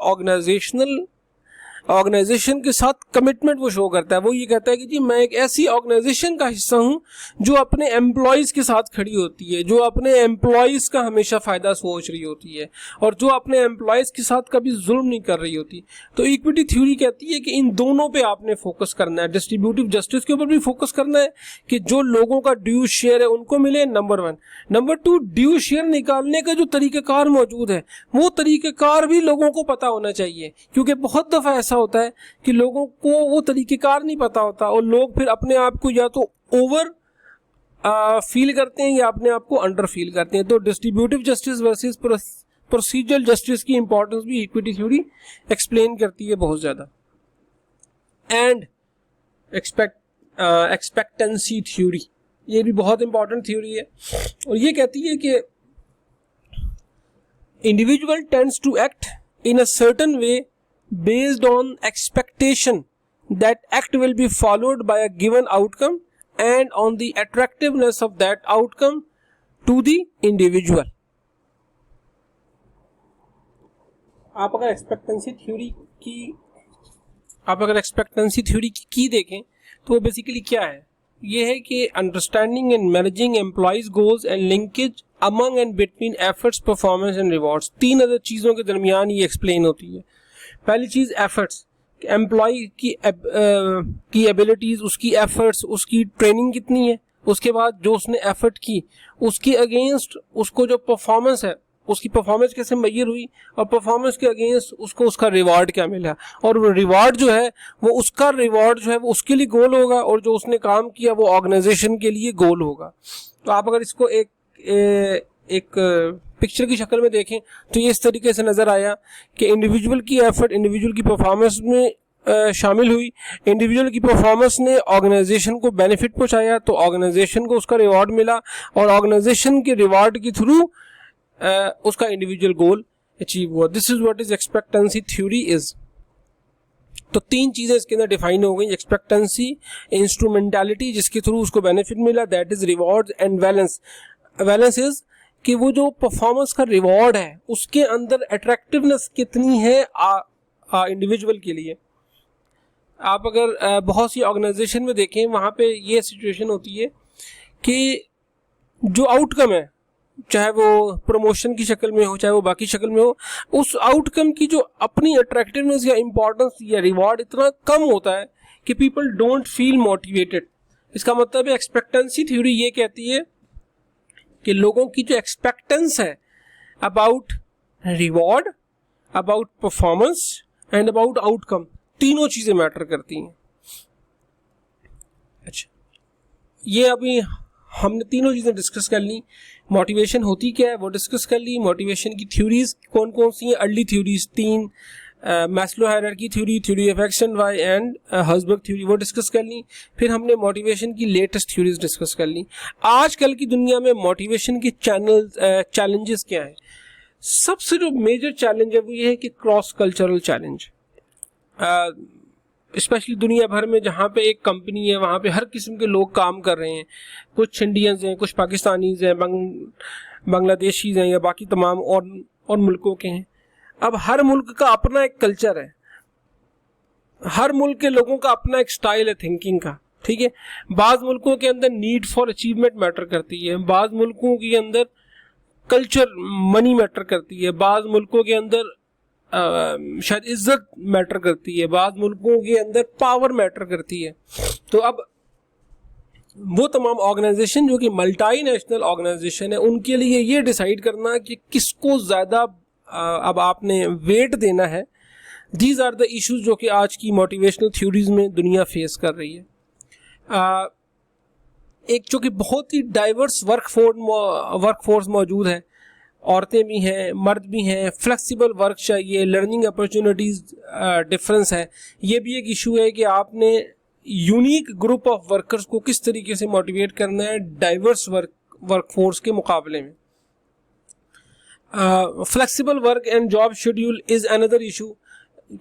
ऑर्गेनाइजेशन के साथ कमिटमेंट वो शो करता है। वो ये कहता है कि जी मैं एक ऐसी ऑर्गेनाइजेशन का हिस्सा हूं जो अपने एम्प्लॉयज के साथ खड़ी होती है, जो अपने एम्प्लॉयज का हमेशा फायदा सोच रही होती है और जो अपने एम्प्लॉयज के साथ कभी जुल्म नहीं कर रही होती। तो इक्विटी थ्योरी कहती है कि इन दोनों पे आपने फोकस करना है, डिस्ट्रीब्यूटिव जस्टिस के ऊपर भी फोकस करना है कि जो लोगों का ड्यू शेयर है उनको मिले, नंबर 1। नंबर 2, ड्यू शेयर निकालने का जो तरीकेकार मौजूद है वो तरीकेकार भी लोगों को पता होना चाहिए, क्योंकि बहुत दफा ऐसा होता है कि लोगों को वो तरीकेकार नहीं पता होता और लोग फिर अपने आप को या तो ओवर फील करते हैं या अपने आप को अंडर फील करते हैं। तो distributive justice versus procedural justice की इंपॉर्टेंस भी इक्विटी थ्योरी एक्सप्लेन करती है बहुत ज्यादा। एंड एक्सपेक्टेंसी थ्योरी, ये भी बहुत इंपॉर्टेंट थ्योरी है और ये कहती है कि individual tends to act in a certain way based on expectation that act will be followed by a given outcome and on the attractiveness of that outcome to the individual। आप अगर एक्सपेक्टेंसी थ्योरी की देखें तो वो बेसिकली क्या है, ये है कि understanding and managing employees goals and linkage among and between efforts, performance and rewards. 3 other चीजों के दरमियान ये एक्सप्लेन होती है। पहली चीज एफर्ट्स, एम्प्लॉय की एबिलिटीज, उसकी एफर्ट्स, उसकी ट्रेनिंग कितनी है, उसके बाद जो उसने एफर्ट की उसके अगेंस्ट उसको जो परफॉर्मेंस है उसकी परफॉर्मेंस कैसे मैयर हुई और परफॉर्मेंस के अगेंस्ट उसको उसका रिवार्ड क्या मिला, और वो रिवार्ड जो है वो उसका रिवार्ड जो है वो उसके लिए गोल होगा और जो उसने काम किया वो ऑर्गेनाइजेशन के लिए गोल होगा। तो आप अगर इसको एक पिक्चर की शक्ल में देखें तो ये इस तरीके से नजर आया कि इंडिविजुअल की एफर्ट इंडिविजुअल की परफॉर्मेंस में शामिल हुई, इंडिविजुअल की परफॉर्मेंस ने ऑर्गेनाइजेशन को बेनिफिट पहुंचाया तो ऑर्गेनाइजेशन को उसका रिवार्ड मिला और ऑर्गेनाइजेशन के रिवार्ड के थ्रू उसका इंडिविजुअल गोल अचीव हुआ। This is what is expectancy theory is. तो 3 चीजें इसके अंदर डिफाइन हो गई, एक्सपेक्टेंसी, इंस्ट्रूमेंटालिटी जिसके थ्रू उसको बेनिफिट मिला, that is reward, and balance. Balance is कि वो जो परफॉर्मेंस का रिवॉर्ड है उसके अंदर अट्रैक्टिवनेस कितनी है इंडिविजुअल के लिए। आप अगर बहुत सी ऑर्गेनाइजेशन में देखें वहां पे ये सिचुएशन होती है कि जो आउटकम है, चाहे वो प्रमोशन की शक्ल में हो चाहे वो बाकी शक्ल में हो, उस आउटकम की जो अपनी अट्रैक्टिवनेस या इंपॉर्टेंस या रिवॉर्ड इतना कम होता है कि पीपल डोंट फील मोटिवेटेड। इसका मतलब है एक्सपेक्टेंसी थ्योरी ये कहती है कि लोगों की जो एक्सपेक्टेंस है about reward, about performance and about outcome, तीनों चीजें मैटर करती हैं। अच्छा, ये अभी हमने तीनों चीजें डिस्कस कर ली। मोटिवेशन होती क्या है वो डिस्कस कर ली, मोटिवेशन की थ्योरीज कौन कौन सी हैं, early theories 3, Maslow hierarchy theory, theory of X and Y and Herzberg theory, वो डिस्कस कर ली। फिर हमने मोटिवेशन की लेटेस्ट थ्योरीज डिस्कस कर ली। आजकल की दुनिया में मोटिवेशन के चैलेंजेस क्या है? सबसे जो मेजर चैलेंज है वो ये है कि क्रॉस कल्चरल चैलेंज। स्पेशली दुनिया भर में जहाँ पे एक कंपनी है वहाँ पे हर किस्म के लोग काम कर रहे हैं, कुछ इंडियंस हैं, कुछ पाकिस्तानीज हैं, बांग्लादेशीज हैं या बाकी तमाम और मुल्कों के हैं। अब हर मुल्क का अपना एक कल्चर है, हर मुल्क के लोगों का अपना एक स्टाइल है थिंकिंग का, ठीक है। बाज़ मुल्कों के अंदर नीड फॉर अचीवमेंट मैटर करती है, बाज़ मुल्कों के अंदर कल्चर मनी मैटर करती है, बाज़ मुल्कों के अंदर शायद इज्जत मैटर करती है, बाज़ मुल्कों के अंदर पावर मैटर करती है। तो अब वो तमाम ऑर्गेनाइजेशन जो कि मल्टीनेशनल ऑर्गेनाइजेशन है, उनके लिए ये डिसाइड करना कि किसको ज़्यादा अब आपने वेट देना है, दीज आर द इश्यूज जो कि आज की मोटिवेशनल थ्योरीज में दुनिया फेस कर रही है। एक जो कि बहुत ही डाइवर्स वर्कफोर्स मौजूद है, औरतें भी हैं, मर्द भी हैं, फ्लेक्सिबल वर्क चाहिए, लर्निंग अपॉर्चुनिटीज़ डिफरेंस है। ये भी एक इशू है कि आपने यूनिक ग्रुप ऑफ वर्कर्स को किस तरीके से मोटिवेट करना है डाइवर्स वर्कफोर्स के मुकाबले में। Flexible work and job schedule is another issue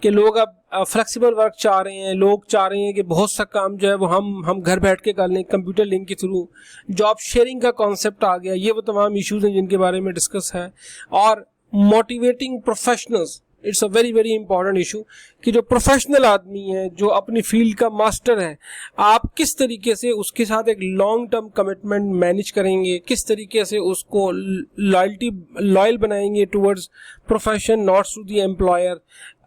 कि लोग अब फ्लेक्सिबल वर्क चाह रहे हैं, लोग चाह रहे हैं कि बहुत सा काम जो है वो हम घर बैठ के कर लें कंप्यूटर लिंक के थ्रू। जॉब शेयरिंग का कॉन्सेप्ट आ गया। ये वो तमाम इश्यूज हैं जिनके बारे में डिस्कस है। और motivating professionals, it's a very very important issue कि जो प्रोफेशनल आदमी है, जो अपनी फील्ड का मास्टर है, आप किस तरीके से उसके साथ एक लॉन्ग टर्म कमिटमेंट मैनेज करेंगे, किस तरीके से उसको लॉयल बनाएंगे towards profession, not to the employer.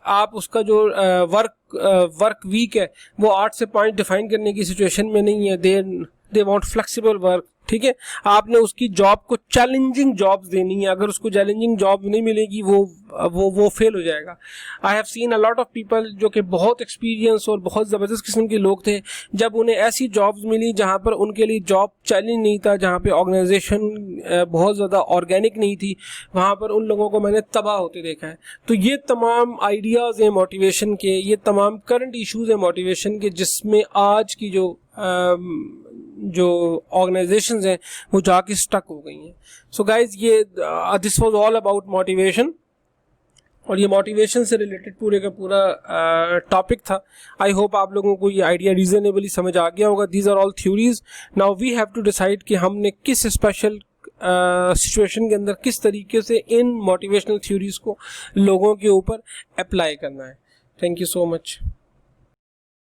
आप उसका जो वर्क वीक है वो 8 से 5 डिफाइन करने की सिचुएशन में नहीं है। दे वांट फ्लेक्सिबल वर्क, ठीक है। आपने उसकी जॉब को चैलेंजिंग जॉब्स देनी है। अगर उसको चैलेंजिंग जॉब नहीं मिलेगी वो फेल हो जाएगा। I have seen a lot of people जो कि बहुत एक्सपीरियंस और बहुत ज़बरदस्त किस्म के लोग थे, जब उन्हें ऐसी जॉब्स मिली जहाँ पर उनके लिए जॉब चैलेंज नहीं था, जहाँ पे ऑर्गेनाइजेशन बहुत ज़्यादा ऑर्गेनिक नहीं थी, वहाँ पर उन लोगों को मैंने तबाह होते देखा है। तो ये तमाम आइडियाज़ हैं मोटिवेशन के, ये तमाम करंट इशूज़ हैं मोटिवेशन के, जिसमें आज की जो ऑर्गेनाइजेशंस हैं वो जाके स्टक हो गई हैं। सो गाइज, ये this was all about motivation, और ये मोटिवेशन से रिलेटेड पूरे का पूरा टॉपिक था। आई होप आप लोगों को ये आइडिया रीजनेबली समझ आ गया होगा। These are all theories. Now we have to decide कि हमने किस स्पेशल सिचुएशन के अंदर किस तरीके से इन मोटिवेशनल थ्योरीज को लोगों के ऊपर अप्लाई करना है। Thank you so much.